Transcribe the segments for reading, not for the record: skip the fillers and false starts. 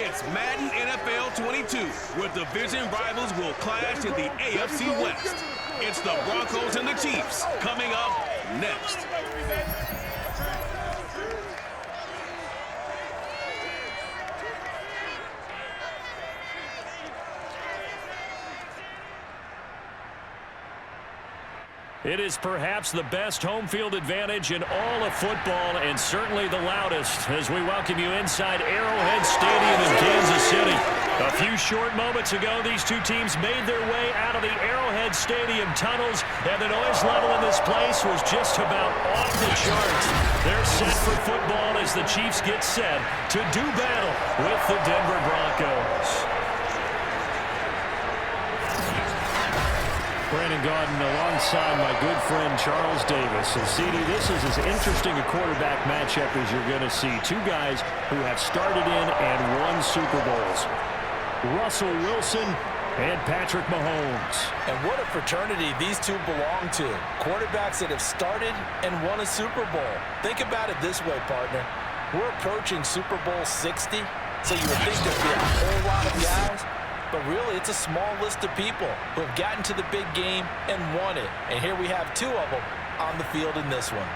It's Madden NFL 22, where division rivals will clash in the AFC West. It's the Broncos and the Chiefs coming up next. It is perhaps the best home field advantage in all of football, and certainly the loudest, as we welcome you inside Arrowhead Stadium in Kansas City. A few short moments ago, these two teams made their way out of the Arrowhead Stadium tunnels, and the noise level in this place was just about off the charts. They're set for football as the Chiefs get set to do battle with the Denver Broncos. Brandon Gaudin alongside my good friend Charles Davis. And CD, this is as interesting a quarterback matchup as you're going to see. Two guys who have started in and won Super Bowls. Russell Wilson and Patrick Mahomes. And what a fraternity these two belong to. Quarterbacks that have started and won a Super Bowl. Think about it this way, partner. We're approaching Super Bowl 60, so you would think there'd be a whole lot of guys. But really, it's a small list of people who have gotten to the big game and won it. And here we have two of them on the field in this one.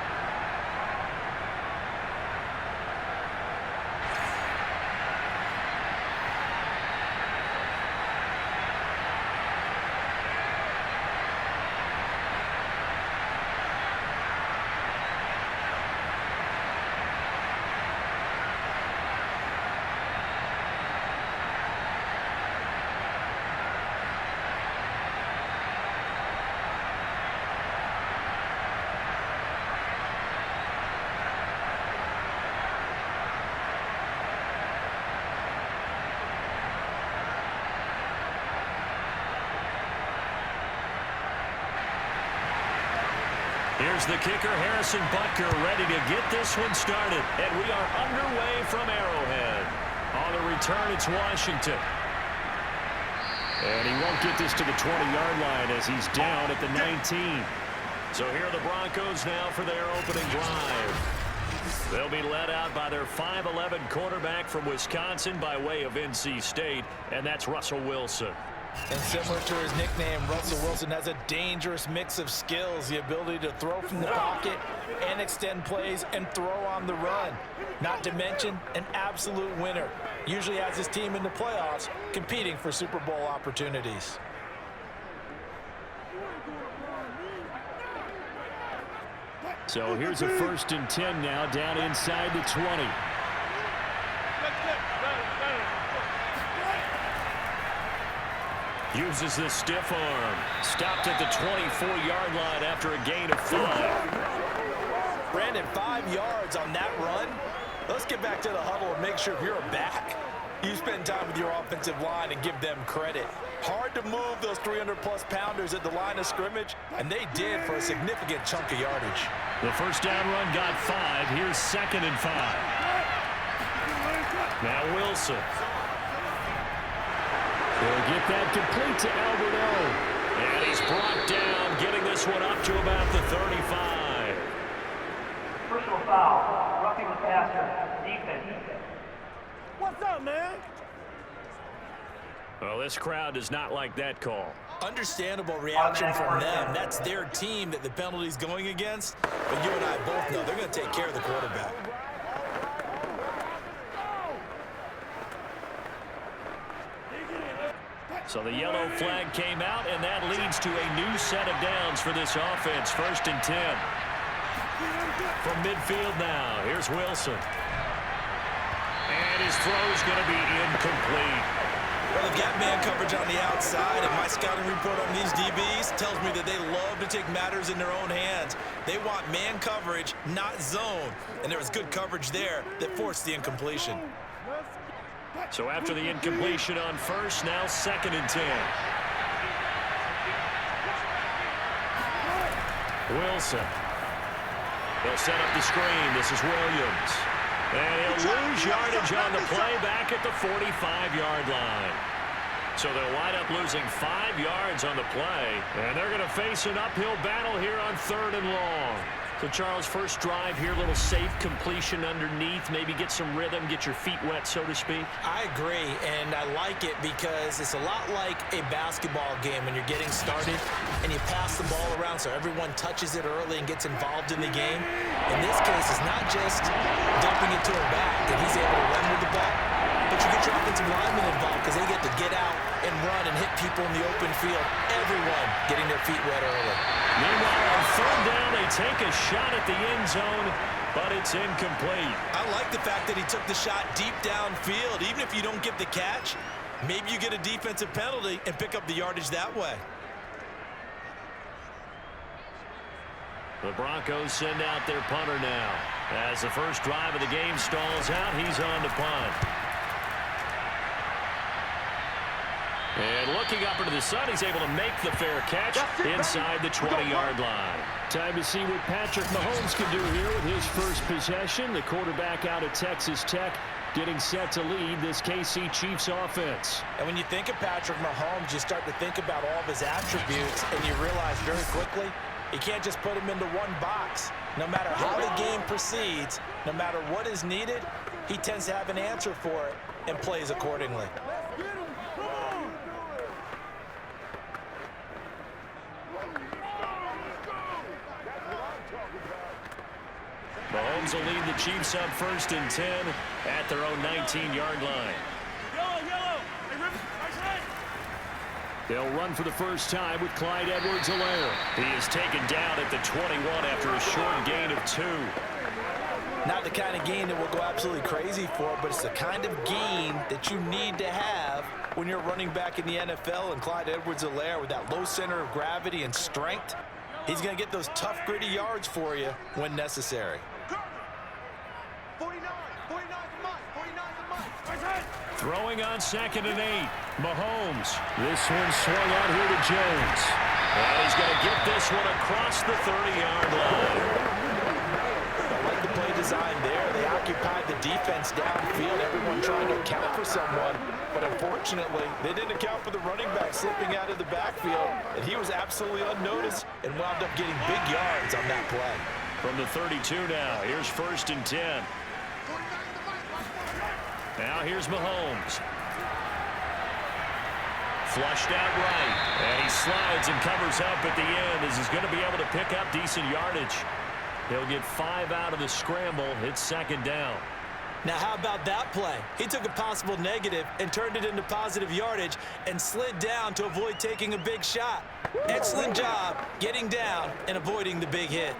Here's the kicker, Harrison Butker, ready to get this one started. And we are underway from Arrowhead. On the return, it's Washington. And he won't get this to the 20-yard line as he's down at the 19. So here are the Broncos now for their opening drive. They'll be led out by their 5'11" quarterback from Wisconsin by way of NC State, and that's Russell Wilson. And similar to his nickname, Russell Wilson has a dangerous mix of skills, the ability to throw from the pocket and extend plays and throw on the run. Not to mention an absolute winner. Usually has his team in the playoffs competing for Super Bowl opportunities. So here's a 1st and 10 now down inside the 20. Uses the stiff arm. Stopped at the 24-yard line after a gain of 5. Brandon, 5 yards on that run. Let's get back to the huddle and make sure if you're a back, you spend time with your offensive line and give them credit. Hard to move those 300-plus pounders at the line of scrimmage, and they did for a significant chunk of yardage. The first down run got 5. Here's 2nd and 5. Now Wilson. He'll get that complete to Alberto. And he's brought down, getting this one up to about the 35. Personal foul, roughing the passer, defense. What's up, man? Well, this crowd does not like that call. Understandable reaction from them. That's their team that the penalty's going against. But you and I both know they're going to take care of the quarterback. So the yellow flag came out, and that leads to a new set of downs for this offense. 1st and 10. From midfield now, here's Wilson. And his throw's going to be incomplete. Well, they've got man coverage on the outside, and my scouting report on these DBs tells me that they love to take matters in their own hands. They want man coverage, not zone. And there was good coverage there that forced the incompletion. So after the incompletion on 1st, now 2nd and 10. Wilson. They'll set up the screen. This is Williams. And he'll lose yardage on the play back at the 45-yard line. So they'll wind up losing 5 yards on the play. And they're going to face an uphill battle here on 3rd and long. So, Charles, first drive here, a little safe completion underneath, maybe get some rhythm, get your feet wet, so to speak. I agree, and I like it because it's a lot like a basketball game when you're getting started and you pass the ball around so everyone touches it early and gets involved in the game. In this case, it's not just dumping it to a back and he's able to run with the ball, but you get your offensive linemen involved because they get to get out and run and hit people in the open field. Everyone getting their feet wet early. Meanwhile, on third down, they take a shot at the end zone, but it's incomplete. I like the fact that he took the shot deep downfield. Even if you don't get the catch, maybe you get a defensive penalty and pick up the yardage that way. The Broncos send out their punter now. As the first drive of the game stalls out, he's on to punt. And looking up into the sun, he's able to make the fair catch inside the 20-yard line. Time to see what Patrick Mahomes can do here with his first possession. The quarterback out of Texas Tech getting set to lead this KC Chiefs offense. And when you think of Patrick Mahomes, you start to think about all of his attributes, and you realize very quickly you can't just put him into one box. No matter how the game proceeds, no matter what is needed, he tends to have an answer for it and plays accordingly. Mahomes will lead the Chiefs up 1st and 10 at their own 19-yard line. Yellow. Hey, Rip, right side. They'll run for the first time with Clyde Edwards-Helaire. He is taken down at the 21 after a short gain of 2. Not the kind of gain that we'll go absolutely crazy for, but it's the kind of gain that you need to have when you're running back in the NFL. And Clyde Edwards-Helaire, with that low center of gravity and strength, he's going to get those tough, gritty yards for you when necessary. 49 to Mike. Throwing on 2nd and 8. Mahomes. This one swung out here to Jones. And he's going to get this one across the 30-yard line. I like the play design there. They occupied the defense downfield, everyone trying to account for someone. But unfortunately, they didn't account for the running back slipping out of the backfield. And he was absolutely unnoticed and wound up getting big yards on that play. From the 32 now, here's 1st and 10. Now here's Mahomes. Flushed out right. And he slides and covers up at the end as he's going to be able to pick up decent yardage. He'll get 5 out of the scramble. It's 2nd down. Now, how about that play? He took a possible negative and turned it into positive yardage and slid down to avoid taking a big shot. Excellent job getting down and avoiding the big hit.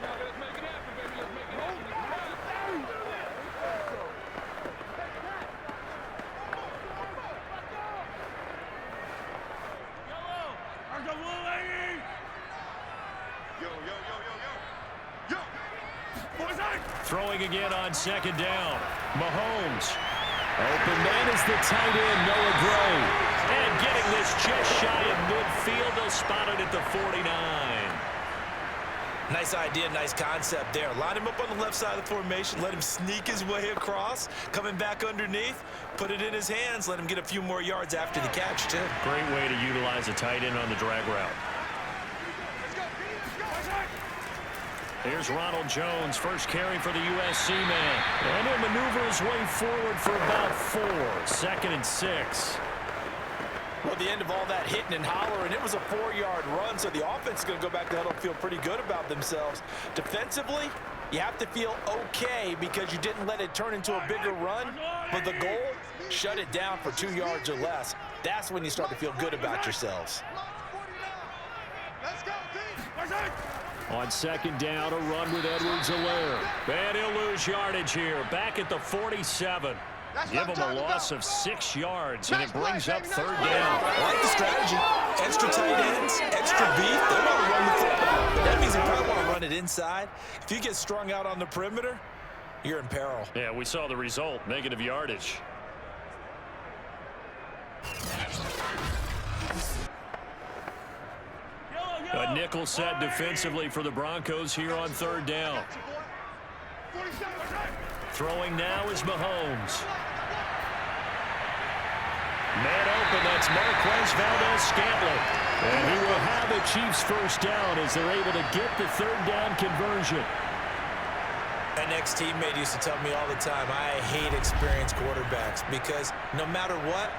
Throwing again on 2nd down. Mahomes. Open man is the tight end, Noah Gray. And getting this just shy of midfield. They'll spot it at the 49. Nice idea, nice concept there. Line him up on the left side of the formation. Let him sneak his way across. Coming back underneath. Put it in his hands. Let him get a few more yards after the catch, too. Great way to utilize a tight end on the drag route. Here's Ronald Jones, first carry for the USC man. And he'll maneuver his way forward for about 4. 2nd and 6. Well, at the end of all that hitting and hollering, it was a 4-yard run, so the offense is going to go back to huddle and feel pretty good about themselves. Defensively, you have to feel okay because you didn't let it turn into a bigger run. But the goal, shut it down for 2 yards or less. That's when you start to feel good about yourselves. Let's go, team. On 2nd down, a run with Edwards-Helaire. And he'll lose yardage here. Back at the 47. Give him a loss of 6 yards, and it brings up 3rd down. I like the strategy. Extra tight ends, extra beef. They want to run the football, but that means they probably want to run it inside. If you get strung out on the perimeter, you're in peril. Yeah, we saw the result, negative yardage. A nickel set defensively for the Broncos here on 3rd down. Throwing now is Mahomes. Man open, that's Marquez Valdez-Scantling. And he will have the Chiefs first down as they're able to get the 3rd down conversion. An ex-teammate used to tell me all the time, I hate experienced quarterbacks because no matter what,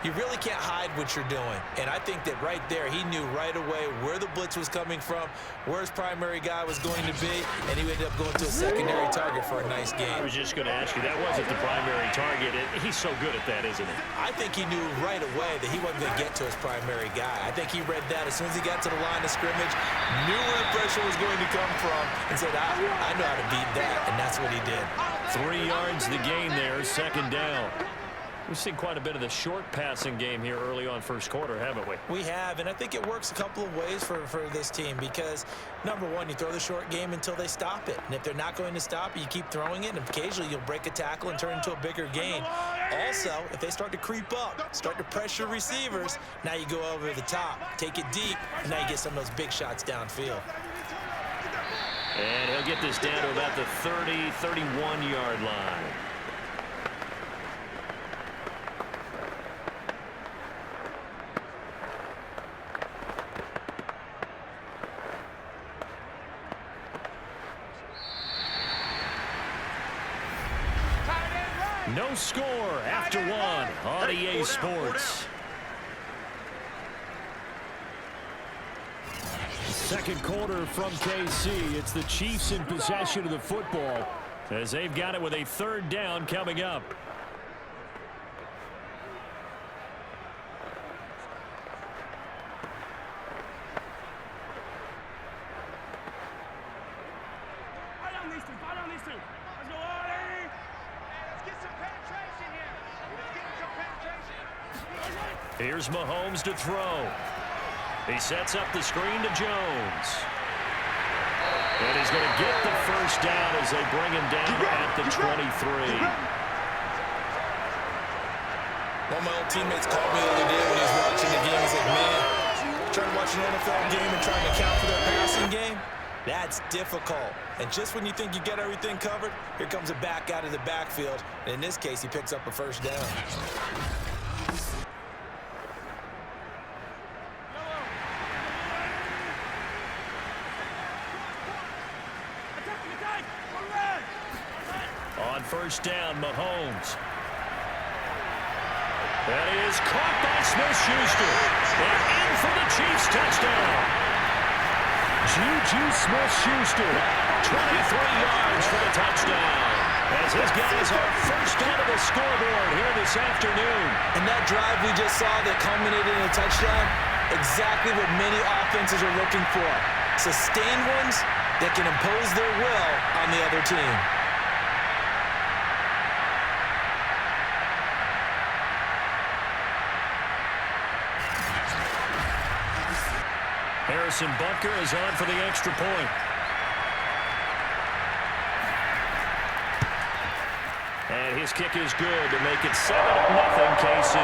you really can't hide what you're doing. And I think that right there, he knew right away where the blitz was coming from, where his primary guy was going to be, and he ended up going to a secondary target for a nice game. I was just going to ask you, that wasn't the primary target. He's so good at that, isn't he? I think he knew right away that he wasn't going to get to his primary guy. I think he read that as soon as he got to the line of scrimmage, knew where the pressure was going to come from, and said, I know how to beat that, and that's what he did. 3 yards the gain there, second down. We've seen quite a bit of the short passing game here early on first quarter, haven't we? We have, and I think it works a couple of ways for this team because, number one, you throw the short game until they stop it. And if they're not going to stop it, you keep throwing it, and occasionally you'll break a tackle and turn it into a bigger gain. Also, if they start to creep up, start to pressure receivers, now you go over the top, take it deep, and now you get some of those big shots downfield. And he'll get this down to about the 30, 31-yard line. No score after one on EA Sports. Second quarter from KC. It's the Chiefs in possession of the football as they've got it with a third down coming up. Here's Mahomes to throw. He sets up the screen to Jones. And he's going to get the first down as they bring him down at the 23. One of my old teammates called me the other day when he was watching the game. He's like, man, trying to watch an NFL game and trying to account for their passing game, that's difficult. And just when you think you get everything covered, here comes a back out of the backfield. And in this case, he picks up a first down. On first down, Mahomes. That is caught by Smith-Schuster. And in for the Chiefs touchdown. Juju Smith-Schuster, 23 yards for the touchdown. As his guys are first out of the scoreboard here this afternoon. And that drive we just saw that culminated in a touchdown, exactly what many offenses are looking for. Sustained ones that can impose their will on the other team. Harrison Butker is on for the extra point. And his kick is good to make it 7-0 KC.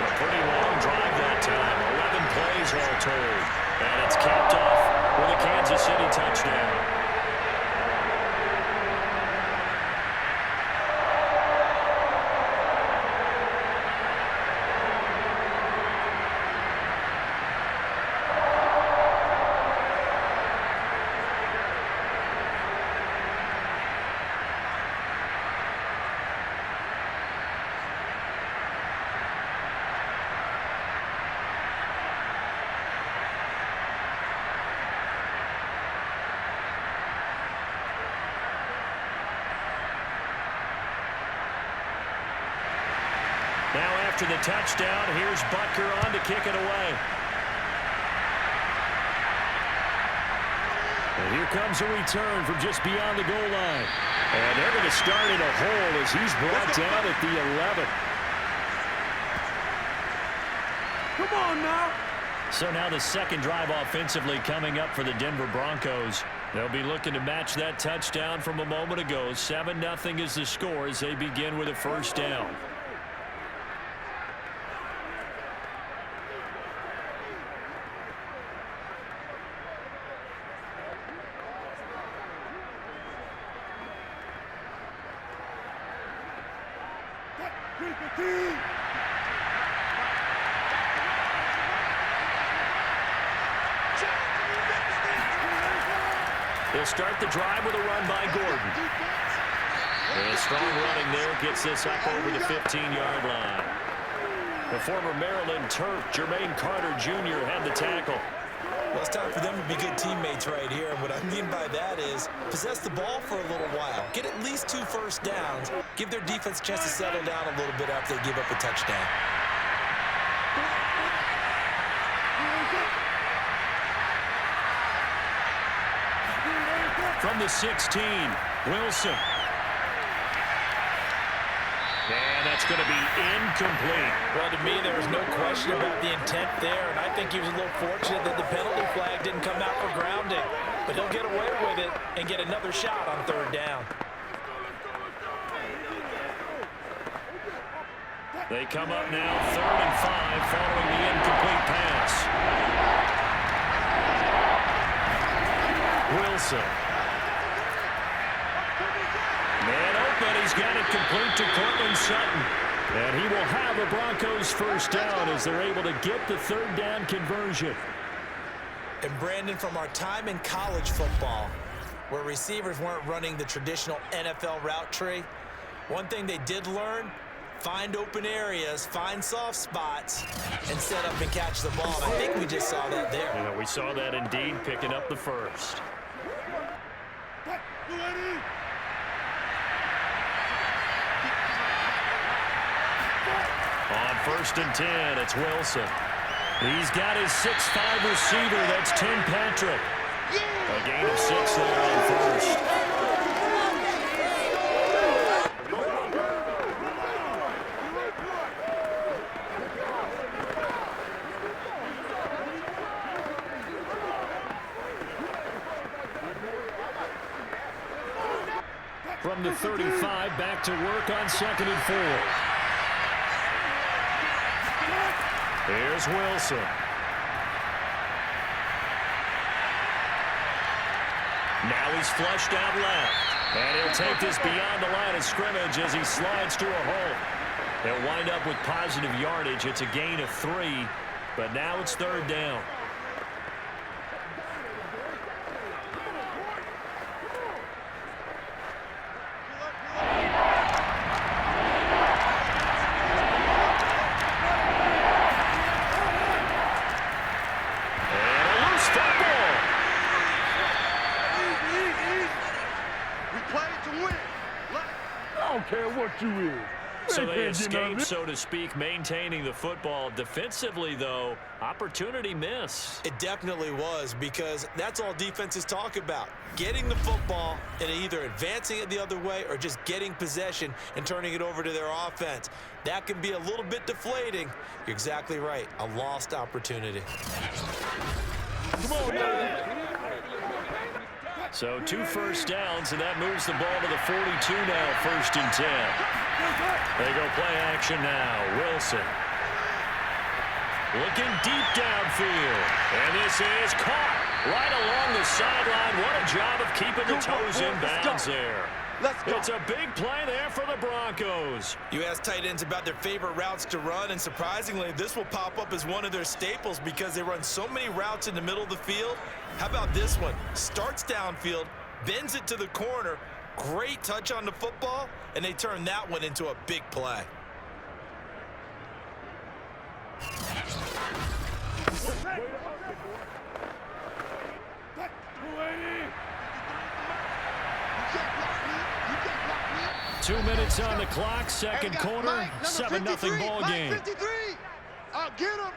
A pretty long drive that time. 11 plays all told. And it's capped off with a Kansas City touchdown. Now after the touchdown, here's Butker on to kick it away. And here comes a return from just beyond the goal line. And they're going to start in a hole as he's brought down at the 11. Come on now. So now the second drive offensively coming up for the Denver Broncos. They'll be looking to match that touchdown from a moment ago. 7-0 is the score as they begin with a first down. He'll start the drive with a run by Gordon. And strong running there gets this up over the 15-yard line. The former Maryland Terp, Jermaine Carter Jr. had the tackle. Well, it's time for them to be good teammates right here. And what I mean by that is possess the ball for a little while. Get at least 2 first downs. Give their defense a chance to settle down a little bit after they give up a touchdown. From the 16, Wilson. And that's going to be incomplete. Well, to me, there was no question about the intent there, and I think he was a little fortunate that the penalty flag didn't come out for grounding. But he'll get away with it and get another shot on 3rd down. They come up now 3rd and 5 following the incomplete pass. Wilson. Man open, he's got it complete to Cortland Sutton. And he will have a Broncos first down as they're able to get the 3rd down conversion. And Brandon, from our time in college football, where receivers weren't running the traditional NFL route tree, one thing they did learn, find open areas, find soft spots, and set up and catch the ball. And I think we just saw that there. Yeah, we saw that indeed, picking up the first. On 1st and 10, it's Wilson. He's got his 6'5" receiver. That's Tim Patrick. A gain of 6 there on 1st. From the 35, back to work on 2nd and 4. Here's Wilson. Now he's flushed out left. And he'll take this beyond the line of scrimmage as he slides to a hole. They'll wind up with positive yardage. It's a gain of 3, but now it's 3rd down. So they escape, so to speak, maintaining the football. Defensively, though, opportunity miss. It definitely was, because that's all defenses talk about. Getting the football and either advancing it the other way or just getting possession and turning it over to their offense. That can be a little bit deflating. You're exactly right. A lost opportunity. Come on, man. So 2 first downs, and that moves the ball to the 42 now, 1st and 10. They go play action now. Wilson. Looking deep downfield. And this is caught right along the sideline. What a job of keeping the toes in bounds there. It's a big play there for the Broncos. You ask tight ends about their favorite routes to run, and surprisingly, this will pop up as one of their staples because they run so many routes in the middle of the field. How about this one? Starts downfield, bends it to the corner, great touch on the football, and they turn that one into a big play. Two minutes on the clock, second quarter, 7-0 ball game. I'll get him.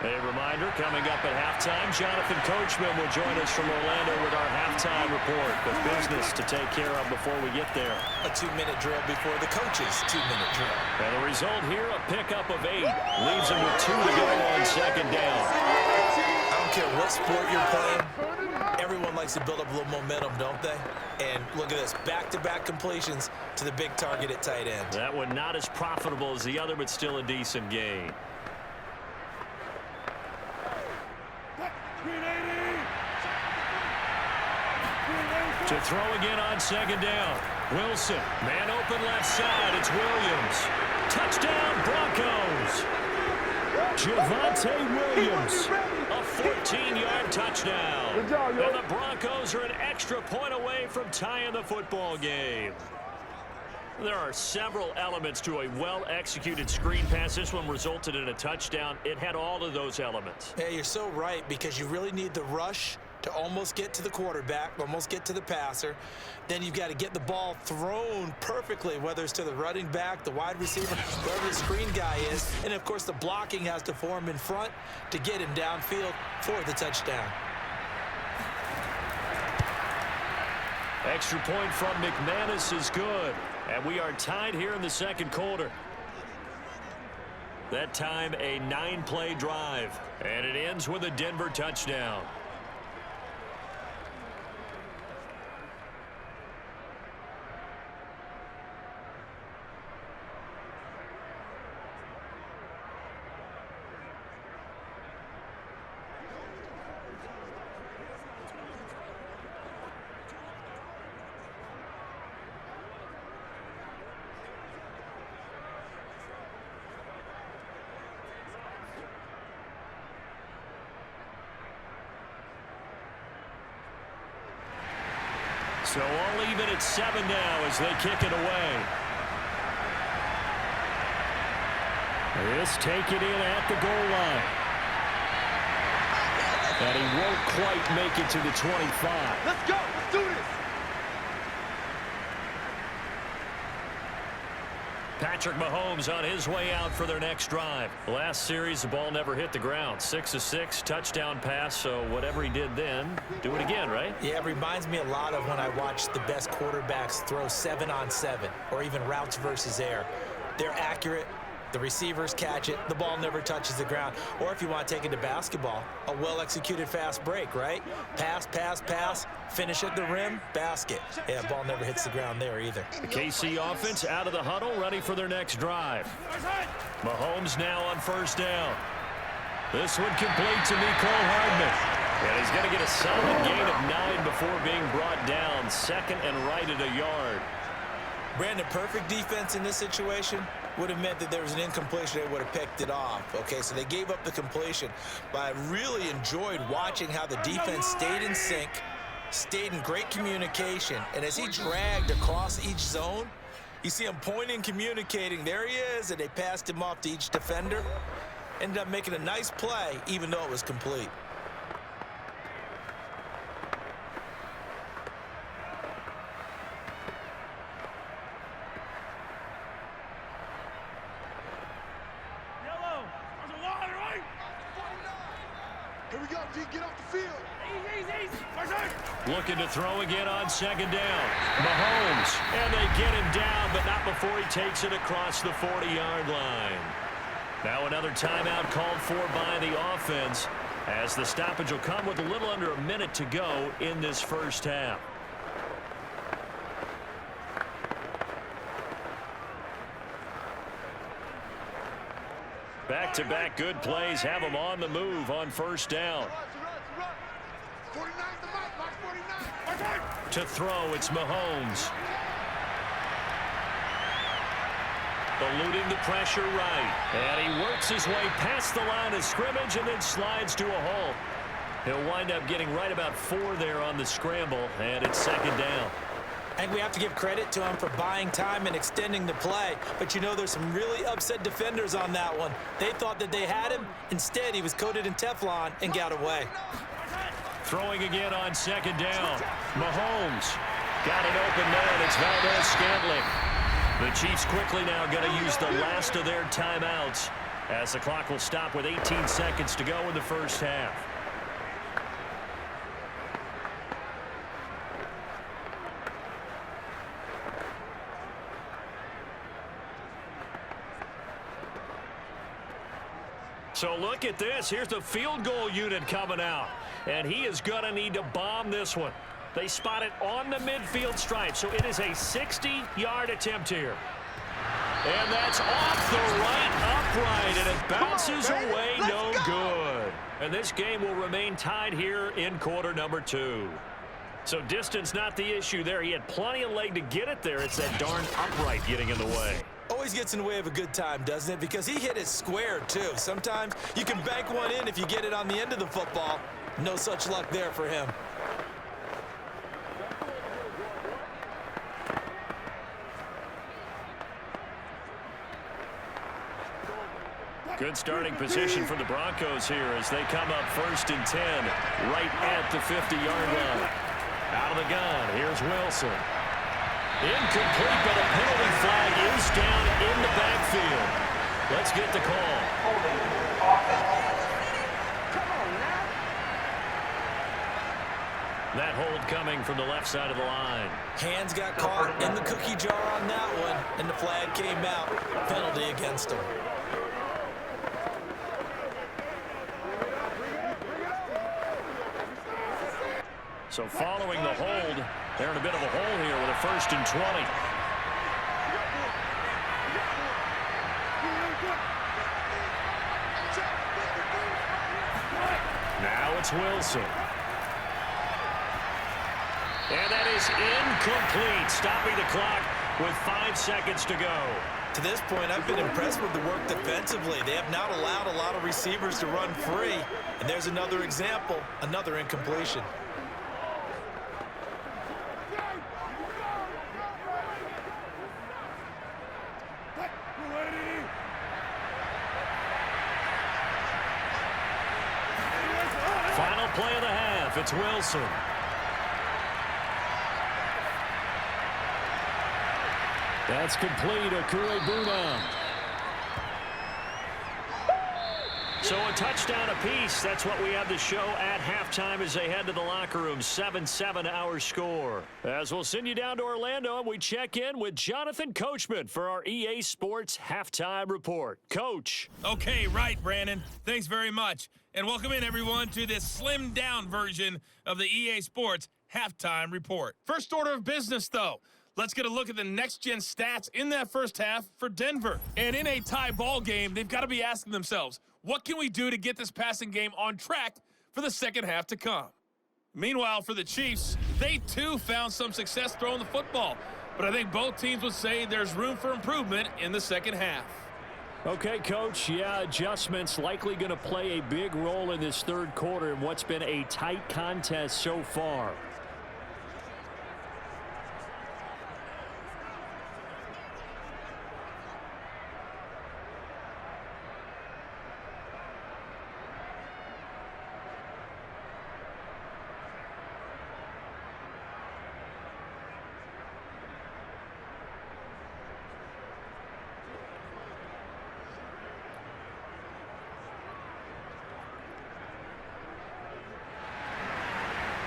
A reminder, coming up at halftime, Jonathan Coachman will join us from Orlando with our halftime report. But business to take care of before we get there. A 2-minute drill before the coach's 2-minute drill. And the result here, a pickup of 8. Leaves them with 2 to go on 2nd down. I don't care what sport you're playing. Everyone likes to build up a little momentum, don't they? And look at this, back-to-back completions to the big target at tight end. That one not as profitable as the other, but still a decent gain. To throw again on second down. Wilson, man open left side. It's Williams. Touchdown, Broncos. Javonte Williams. A 14-yard touchdown. Good job, yo. And the Broncos are an extra point away from tying the football game. There are several elements to a well-executed screen pass. This one resulted in a touchdown. It had all of those elements. Yeah, you're so right, because you really need the rush to almost get to the quarterback, almost get to the passer. Then you've got to get the ball thrown perfectly, whether it's to the running back, the wide receiver, wherever the screen guy is. And, of course, the blocking has to form in front to get him downfield for the touchdown. Extra point from McManus is good. And we are tied here in the second quarter. That time a 9-play drive. And it ends with a Denver touchdown. So all even at 7 now as they kick it away. This taken in at the goal line. And he won't quite make it to the 25. Let's go. Let's do this. Patrick Mahomes on his way out for their next drive. Last series, the ball never hit the ground. 6 of 6, touchdown pass, so whatever he did then, do it again, right? Yeah, it reminds me a lot of when I watched the best quarterbacks throw 7-on-7 or even routes versus air. They're accurate. The receivers catch it. The ball never touches the ground. Or if you want to take it to basketball, a well-executed fast break, right? Pass, pass, pass, finish at the rim, basket. Yeah, ball never hits the ground there either. The KC offense out of the huddle, ready for their next drive. Mahomes now on first down. This one complete to Mecole Hardman. And he's going to get a solid gain of 9 before being brought down. Second and right at a yard. Brandon, perfect defense in this situation would have meant that there was an incompletion. They would have picked it off. Okay, so they gave up the completion. But I really enjoyed watching how the defense stayed in sync, stayed in great communication. And as he dragged across each zone, you see him pointing, communicating. There he is, and they passed him off to each defender. Ended up making a nice play, even though it was complete. Here we go, D. Get off the field. Looking to throw again on second down. Mahomes, and they get him down, but not before he takes it across the 40-yard line. Now another timeout called for by the offense, as the stoppage will come with a little under a minute to go in this first half. Back-to-back good plays have them on the move on first down. 49 the mic, Mark 49. To throw, it's Mahomes. Eluding the pressure right. And he works his way past the line of scrimmage and then slides to a halt. He'll wind up getting right about 4 there on the scramble, and it's second down. I think we have to give credit to him for buying time and extending the play. But, you know, there's some really upset defenders on that one. They thought that they had him. Instead, he was coated in Teflon and got away. Throwing again on second down. Mahomes got an open man. It's Valdez-Scantling. The Chiefs quickly now going to use the last of their timeouts as the clock will stop with 18 seconds to go in the first half. So look at this. Here's the field goal unit coming out. And he is going to need to bomb this one. They spot it on the midfield stripe. So it is a 60-yard attempt here. And that's off the right upright. And it bounces away, no good. And this game will remain tied here in quarter number 2. So distance not the issue there. He had plenty of leg to get it there. It's that darn upright getting in the way. Always gets in the way of a good time, doesn't it? Because he hit it square, too. Sometimes you can bank one in if you get it on the end of the football. No such luck there for him. Good starting position for the Broncos here as they come up 1st and 10 right at the 50-yard line. Out of the gun, here's Wilson. Incomplete, but a penalty flag is down in the backfield. Let's get the call. Holding offense. That hold coming from the left side of the line. Hands got caught in the cookie jar on that one, and the flag came out. Penalty against him. So following the hold, they're in a bit of a hole here with a 1st and 20. Now it's Wilson. And that is incomplete, stopping the clock with 5 seconds to go. To this point, I've been impressed with the work defensively. They have not allowed a lot of receivers to run free. And there's another example, another incompletion. Final play of the half, it's Wilson. That's complete, Okure-Buna. So a touchdown apiece. That's what we have to show at halftime as they head to the locker room. 7-7 our score. As we'll send you down to Orlando, and we check in with Jonathan Coachman for our EA Sports Halftime Report. Coach. Okay, right, Brandon. Thanks very much. And welcome in, everyone, to this slimmed-down version of the EA Sports Halftime Report. First order of business, though. Let's get a look at the next-gen stats in that first half for Denver. And in a tie ball game, they've got to be asking themselves, what can we do to get this passing game on track for the second half to come? Meanwhile, for the Chiefs, they too found some success throwing the football. But I think both teams would say there's room for improvement in the second half. Okay, Coach, yeah, adjustments likely going to play a big role in this third quarter in what's been a tight contest so far.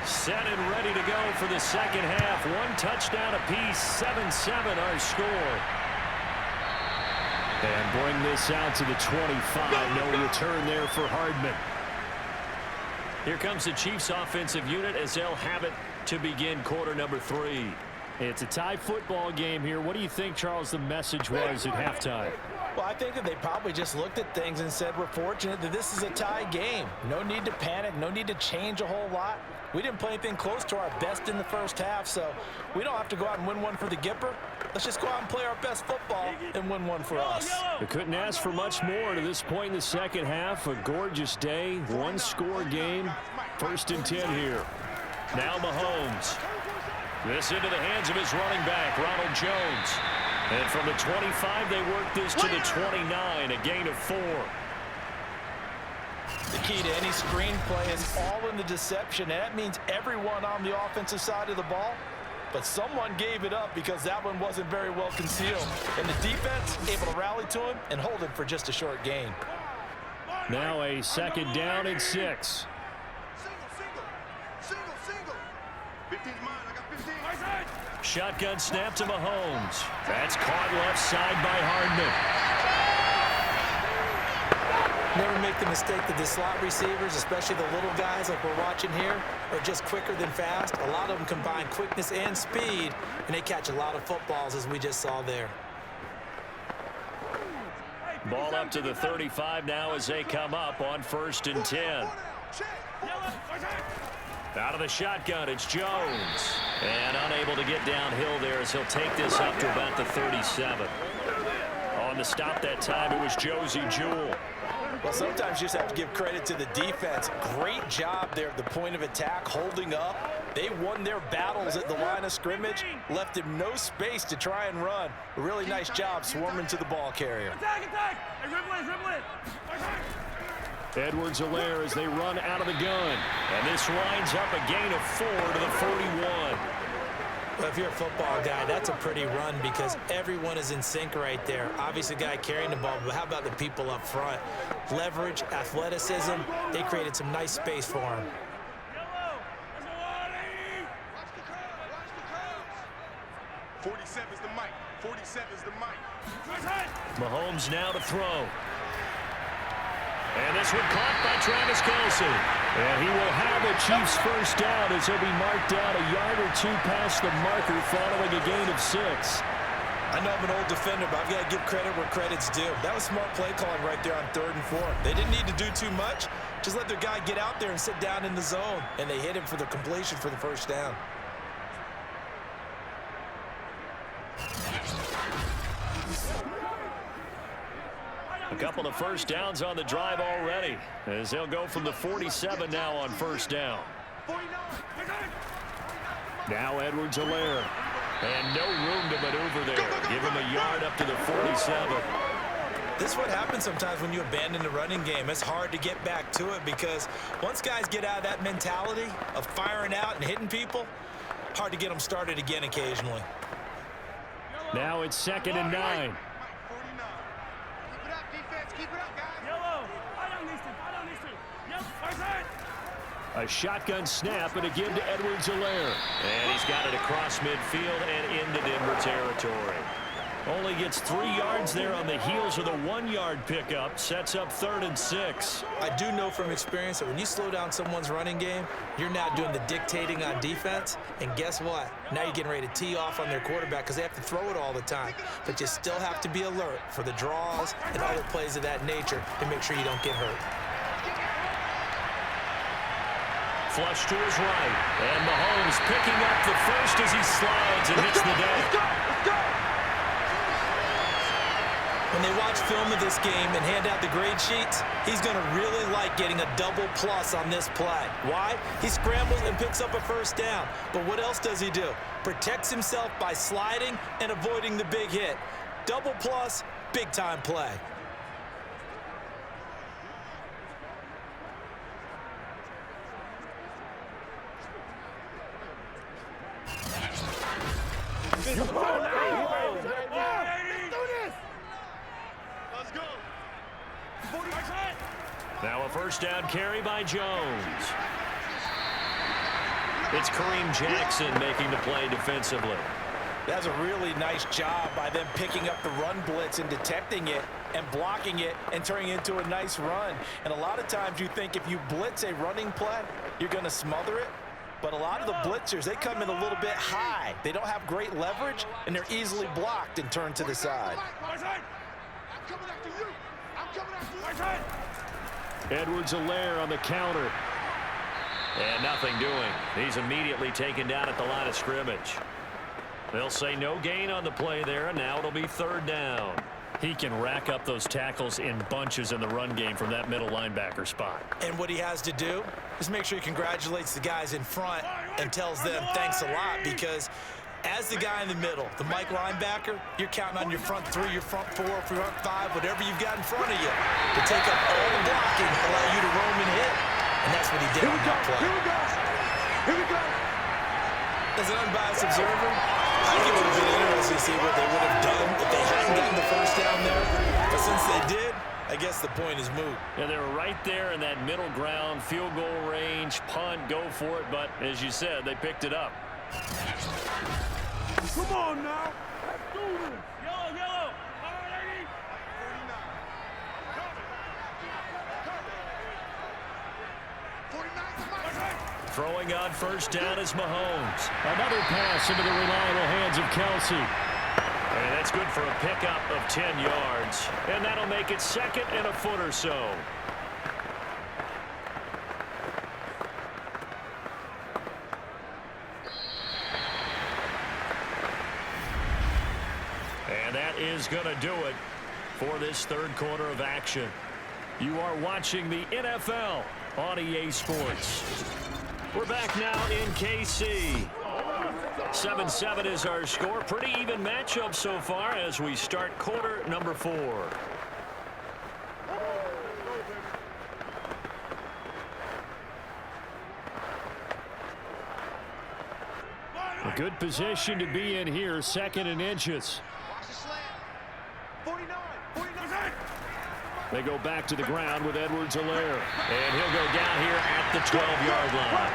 Set and ready to go for the second half. One touchdown apiece, 7-7 our score. And bring this out to the 25. No return there for Hardman. Here comes the Chiefs offensive unit as they'll have it to begin quarter number 3. It's a tie football game here. What do you think, Charles, the message was at halftime? Well, I think that they probably just looked at things and said, we're fortunate that this is a tie game. No need to panic, no need to change a whole lot. We didn't play anything close to our best in the first half, so we don't have to go out and win one for the Gipper. Let's just go out and play our best football and win one for us. They couldn't ask for much more to this point in the second half. A gorgeous day, one-score game. 1st and 10 here. Now Mahomes. This into the hands of his running back, Ronald Jones. And from the 25, they work this to the 29, a gain of 4. The key to any screen play is all in the deception, and that means everyone on the offensive side of the ball. But someone gave it up because that one wasn't very well concealed. And the defense able to rally to him and hold him for just a short gain. Now a 2nd down and 6. Single. 15's mine. I got 15. Shotgun snap to Mahomes. That's caught left side by Hardman. Never make the mistake that the slot receivers, especially the little guys like we're watching here, are just quicker than fast. A lot of them combine quickness and speed, and they catch a lot of footballs, as we just saw there. Ball up to the 35 now as they come up on 1st and 10. Out of the shotgun, it's Jones. And unable to get downhill there as he'll take this up to about the 37. On the stop that time, it was Josie Jewell. Well, sometimes you just have to give credit to the defense. Great job there at the point of attack, holding up. They won their battles at the line of scrimmage, left him no space to try and run. A really nice job swarming to the ball carrier. Attack! Hey, dribble it! Edwards-Helaire as they run out of the gun. And this lines up a gain of 4 to the 41. Well, if you're a football guy, that's a pretty run because everyone is in sync right there. Obviously, the guy carrying the ball, but how about the people up front? Leverage, athleticism, they created some nice space for him. 47's the mic. 47's the mic. Mahomes now to throw. And this one caught by Travis Kelce. And he will have a Chiefs first down as he'll be marked down a yard or two past the marker following a gain of 6. I know I'm an old defender, but I've got to give credit where credit's due. That was smart play calling right there on 3rd and 4. They didn't need to do too much. Just let their guy get out there and sit down in the zone. And they hit him for the completion for the first down. A couple of first downs on the drive already as they'll go from the 47 now on first down. Now Edwards-Helaire. And no room to maneuver there. Give him a yard up to the 47. This is what happens sometimes when you abandon the running game. It's hard to get back to it because once guys get out of that mentality of firing out and hitting people, hard to get them started again occasionally. Now it's 2nd and 9. A shotgun snap and a give to Edwards-Helaire. And he's got it across midfield and into Denver territory. Only gets 3 yards there on the heels of the 1-yard pickup. Sets up 3rd and 6. I do know from experience that when you slow down someone's running game, you're now doing the dictating on defense. And guess what? Now you're getting ready to tee off on their quarterback because they have to throw it all the time. But you still have to be alert for the draws and other plays of that nature to make sure you don't get hurt. Flush to his right. And Mahomes picking up the first as he slides and hits the deck. When they watch film of this game and hand out the grade sheets, he's going to really like getting a double plus on this play. Why? He scrambles and picks up a first down. But what else does he do? Protects himself by sliding and avoiding the big hit. Double plus, big time play. Now a first down carry by Jones. It's Kareem Jackson making the play defensively. That's a really nice job by them picking up the run blitz and detecting it and blocking it and turning it into a nice run. And a lot of times you think if you blitz a running play, you're going to smother it. But a lot of the blitzers, they come in a little bit high. They don't have great leverage, and they're easily blocked and turned to the side. Edwards-Helaire on the counter. And nothing doing. He's immediately taken down at the line of scrimmage. They'll say no gain on the play there, and now it'll be 3rd down. He can rack up those tackles in bunches in the run game from that middle linebacker spot. And what he has to do is make sure he congratulates the guys in front and tells them thanks a lot because as the guy in the middle, the Mike linebacker, you're counting on your front 3, your front 4, your front 5, whatever you've got in front of you to take up all the blocking, allow you to roam and hit. And that's what he did on that play. Here we go. As an unbiased observer, I think it would have been interesting to see what they would have done if they hadn't gotten the first down there. But since they did, I guess the point is moot. Yeah, they were right there in that middle ground, field goal range, punt, go for it. But as you said, they picked it up. Come on now. Let's do this. Yellow. Throwing on first down is Mahomes. Another pass into the reliable hands of Kelce. And that's good for a pickup of 10 yards. And that'll make it 2nd and a foot or so. is going to do it for this third quarter of action. You are watching the NFL on EA Sports. We're back now in KC. 7-7 is our score. Pretty even matchup so far as we start quarter number 4. A good position to be in here, 2nd and inches. They go back to the ground with Edwards-Helaire. And he'll go down here at the 12-yard line.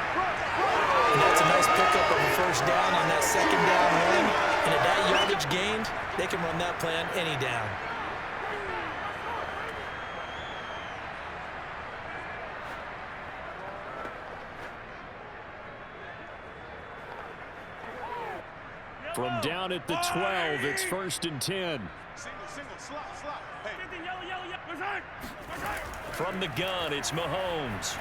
And that's a nice pickup of a first down on that 2nd down run. And at that yardage gained, they can run that play on any down. From down at the 12, it's 1st and 10. Single, slot. Hey. From the gun, it's Mahomes.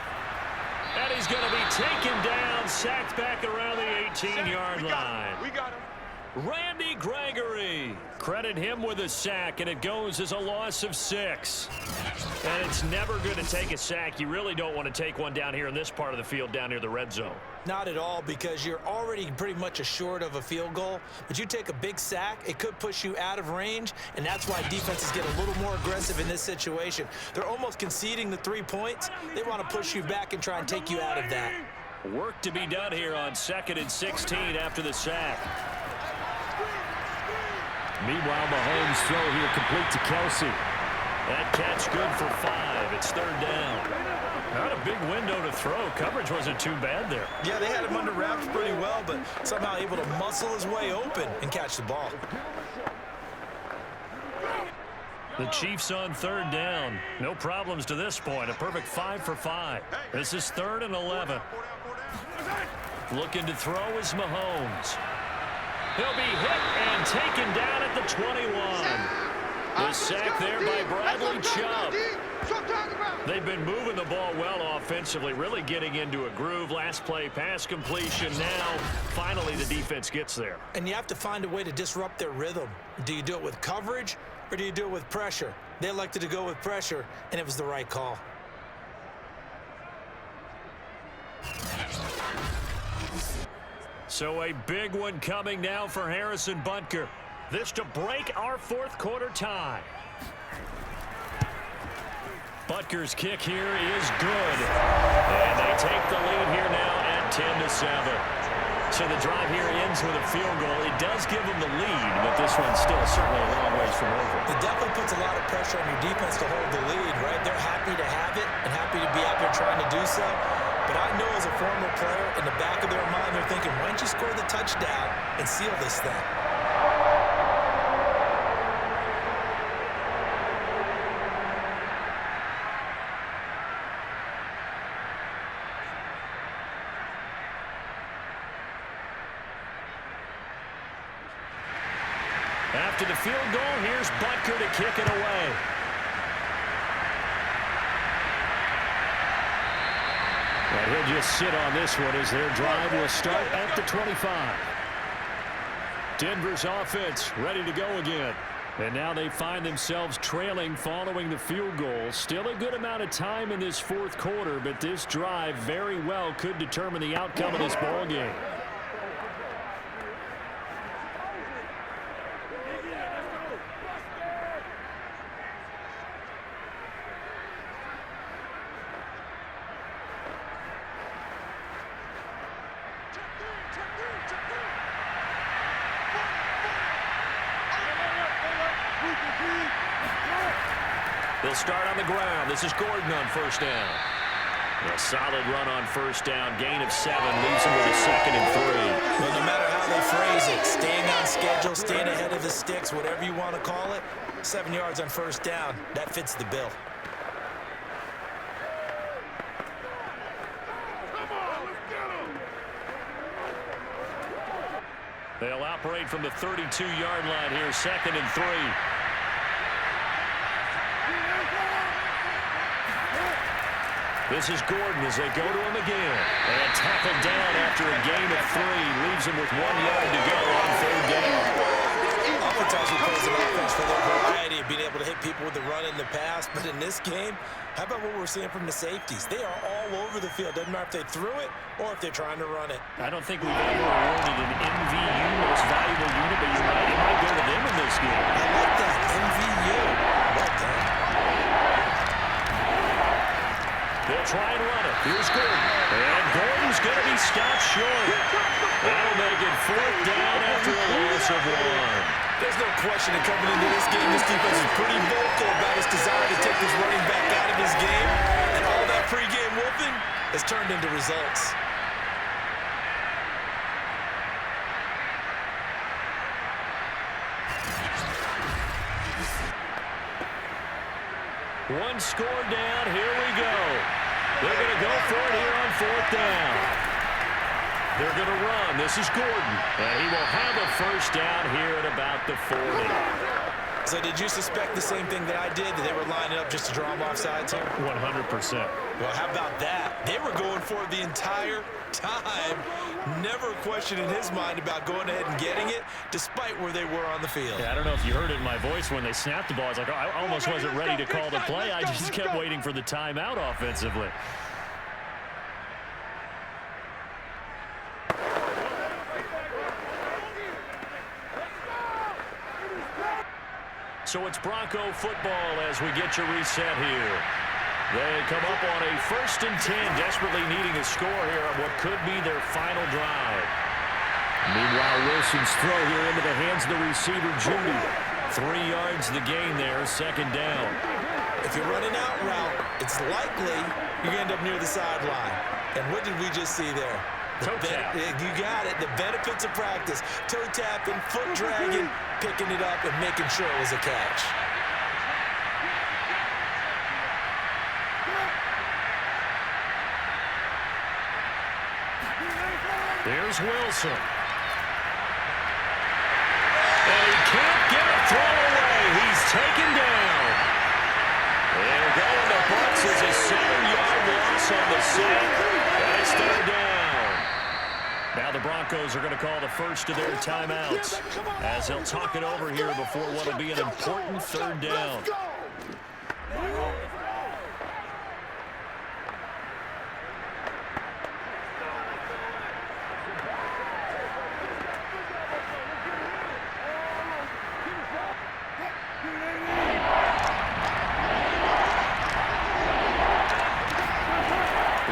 And he's going to be taken down, sacked back around the 18-yard line. We got him. Randy Gregory. Credit him with a sack, and it goes as a loss of 6. And it's never good to take a sack. You really don't want to take one down here in this part of the field, down near the red zone. Not at all, because you're already pretty much assured of a field goal. But you take a big sack, it could push you out of range, and that's why defenses get a little more aggressive in this situation. They're almost conceding the 3 points. They want to push you back and try and take you out of that. Work to be done here on 2nd and 16 after the sack. Meanwhile, Mahomes' throw here complete to Kelsey. That catch good for 5. It's 3rd down. Not a big window to throw. Coverage wasn't too bad there. Yeah, they had him under wraps pretty well, but somehow able to muscle his way open and catch the ball. The Chiefs on 3rd down. No problems to this point. A perfect 5 for 5. This is 3rd and 11. Looking to throw is Mahomes. He'll be hit and taken down at the 21. The sack there by Bradley Chubb. They've been moving the ball well offensively, really getting into a groove. Last play, pass completion. Now, finally, the defense gets there. And you have to find a way to disrupt their rhythm. Do you do it with coverage, or do you do it with pressure? They elected to go with pressure, and it was the right call. So a big one coming now for Harrison Butker. This to break our 4th quarter tie. Butker's kick here is good. And they take the lead here now at 10-7. So the drive here ends with a field goal. It does give them the lead, but this one's still certainly a long ways from over. It definitely puts a lot of pressure on your defense to hold the lead, right? They're happy to have it and happy to be out there trying to do so. But I know as a former player, in the back of their mind, they're thinking, why don't you score the touchdown and seal this thing? After the field goal, here's Butker to kick it away. And he'll just sit on this one as their drive will start at the 25. Denver's offense ready to go again. And now they find themselves trailing following the field goal. Still a good amount of time in this 4th quarter, but this drive very well could determine the outcome of this ball game. They'll start on the ground. This is Gordon on 1st down. A solid run on 1st down. Gain of 7 leaves him with a 2nd and 3. Well, no matter how they phrase it, staying on schedule, staying ahead of the sticks, whatever you want to call it, 7 yards on 1st down, that fits the bill. They'll operate from the 32-yard line here, 2nd and 3. This is Gordon as they go to him again. And tackled down after a gain of 3. Leaves him with 1 yard to go on 3rd down. Oftentimes we praise an offense for their variety of being able to hit people with the run in the pass, but in this game, how about what we're seeing from the safeties? They are all over the field. Doesn't matter if they threw it or if they're trying to run it. I don't think we've ever awarded an MVU, most valuable unit, but you're right, it might go to them in this game. I like that, MVU. Well done. They'll try and run it. Here's Gordon. And Gordon's going to be stopped short. That'll make it 4th down after a loss of 1. There's no question that coming into this game, this defense is pretty vocal about its desire to take this running back out of his game. And all that pregame whooping has turned into results. One score down. Here we go. They're going to go for it here on 4th down. They're going to run. This is Gordon. And he will have a 1st down here at about the 40. So did you suspect the same thing that I did, that they were lining up just to draw them off sides here? 100%. Well, how about that? They were going for it the entire time. Never a question in his mind about going ahead and getting it, despite where they were on the field. Yeah, I don't know if you heard it in my voice when they snapped the ball. I was like, oh, I almost wasn't ready to call the play. I just kept waiting for the timeout offensively. So it's Bronco football as we get you reset here. They come up on a 1st and 10, desperately needing a score here on what could be their final drive. Meanwhile, Wilson's throw here into the hands of the receiver, Judy. 3 yards the gain there, 2nd down. If you're running out route, it's likely you're going to end up near the sideline. And what did we just see there? Toe tap. You got it. The benefits of practice. Toe tapping, foot dragging, picking it up, and making sure it was a catch. There's Wilson. And he can't get a throw away. He's taken down. And going to Bucks is a 7-yard loss on the sack. And it's 3rd down. Now the Broncos are going to call the first of their timeouts as they'll talk it over here before what will be an important 3rd down.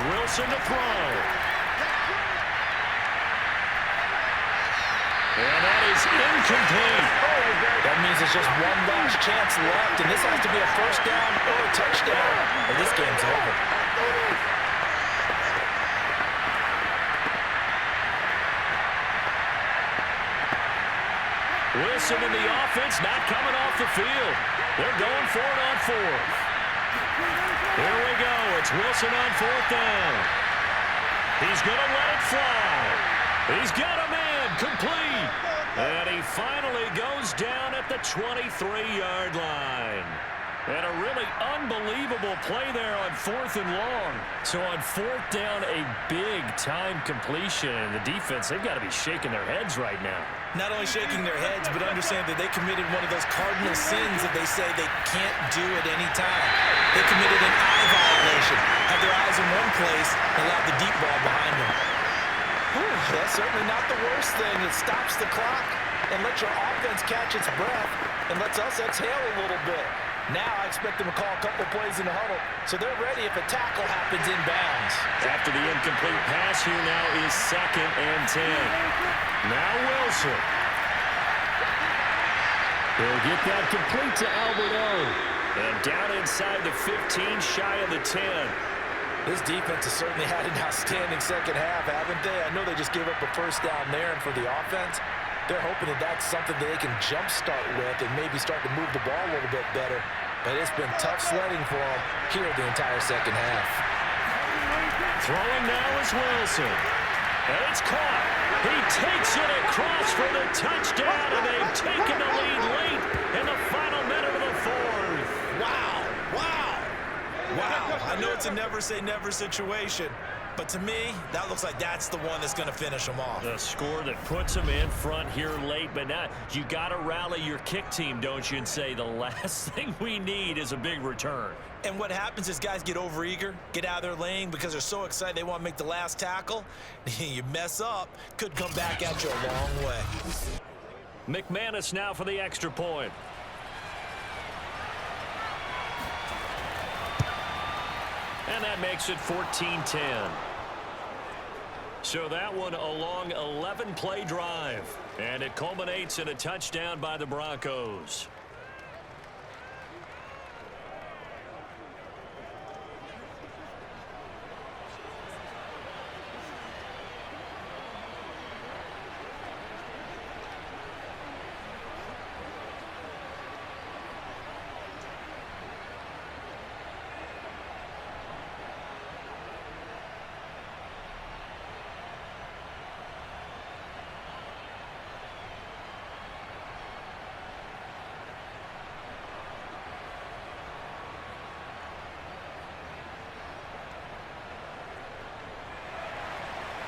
Wilson to throw. And that is incomplete. That means there's just one last chance left, and this has to be a 1st down or a touchdown, or this game's over. Wilson in the offense, not coming off the field. They're going for it on 4th. Here we go. It's Wilson on 4th down. He's going to let it fly. He's got a man complete. And he finally goes down at the 23-yard line. And a really unbelievable play there on 4th and long. So on 4th down, a big-time completion. And the defense, they've got to be shaking their heads right now. Not only shaking their heads, but understand that they committed one of those cardinal sins that they say they can't do at any time. They committed an eye violation, had their eyes in one place, and allowed the deep ball behind them. That's certainly not the worst thing. It stops the clock and lets your offense catch its breath and lets us exhale a little bit. Now I expect them to call a couple plays in the huddle, so they're ready if a tackle happens inbounds. After the incomplete pass, here now is 2nd and 10. Now Wilson. He'll get that complete to Albert O. And down inside the 15, shy of the 10. This defense has certainly had an outstanding second half, haven't they? I know they just gave up a 1st down there, and for the offense, they're hoping that that's something that they can jumpstart with and maybe start to move the ball a little bit better. But it's been tough sledding for them here the entire second half. Throwing now is Wilson. And it's caught. He takes it across for the touchdown, and they've taken the lead late in the final minute of the 4th. Wow. Wow. Wow. I know it's a never say never situation, But to me, that looks like that's the one that's going to finish them off. The score that puts them in front here late, but now you got to rally your kick team, don't you, and say the last thing we need is a big return. And what happens is guys get overeager, get out of their lane because they're so excited they want to make the last tackle. You mess up, could come back at you a long way. McManus now for the extra point. And that makes it 14-10. So that one a long 11-play drive. And it culminates in a touchdown by the Broncos.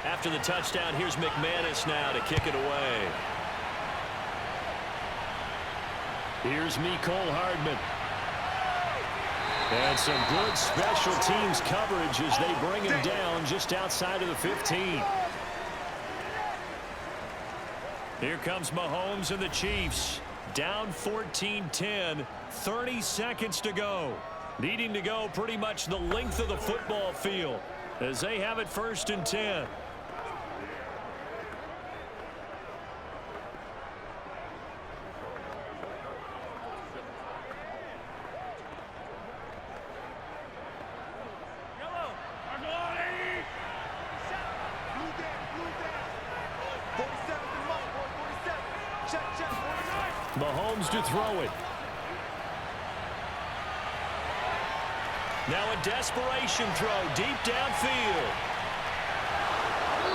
After the touchdown, here's McManus now to kick it away. Here's Mecole Hardman. And some good special teams coverage as they bring him down just outside of the 15. Here comes Mahomes and the Chiefs. Down 14-10, 30 seconds to go. Needing to go pretty much the length of the football field as they have it 1st and 10. Mahomes to throw it. Now a desperation throw deep downfield.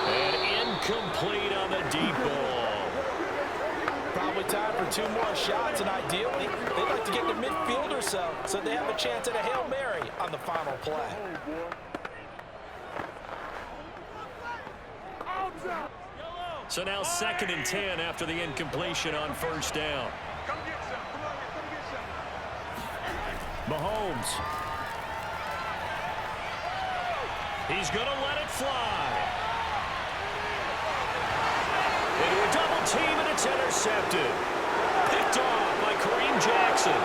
And incomplete on the deep ball. Probably time for 2 more shots, and ideally, they'd like to get to midfield or so they have a chance at a Hail Mary on the final play. So now 2nd and 10 after the incompletion on 1st down. Mahomes. He's going to let it fly. Into a double team, and it's intercepted. Picked off by Kareem Jackson.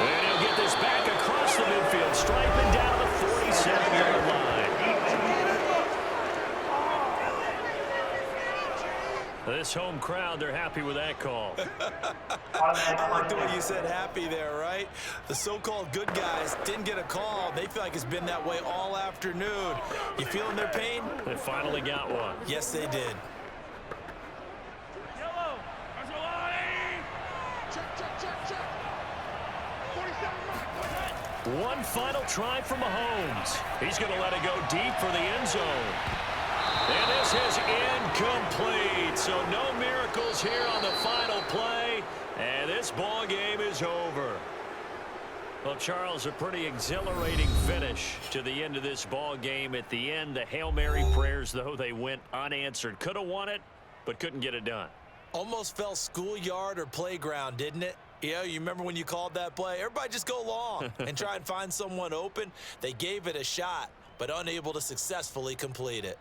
And he'll get this back across the midfield, striping down the 47-yard line. This home crowd, they're happy with that call. I like the way you said happy there, right? The so-called good guys didn't get a call. They feel like it's been that way all afternoon. You feeling their pain? They finally got one. Yes, they did. One final try for Mahomes. He's going to let it go deep for the end zone. And this is incomplete. So no miracles here on the final play. And this ball game is over. Well, Charles, a pretty exhilarating finish to the end of this ball game. At the end, the Hail Mary prayers, though, they went unanswered. Could have won it, but couldn't get it done. Almost felt schoolyard or playground, didn't it? Yeah, you remember when you called that play? Everybody just go long and try and find someone open. They gave it a shot, but unable to successfully complete it.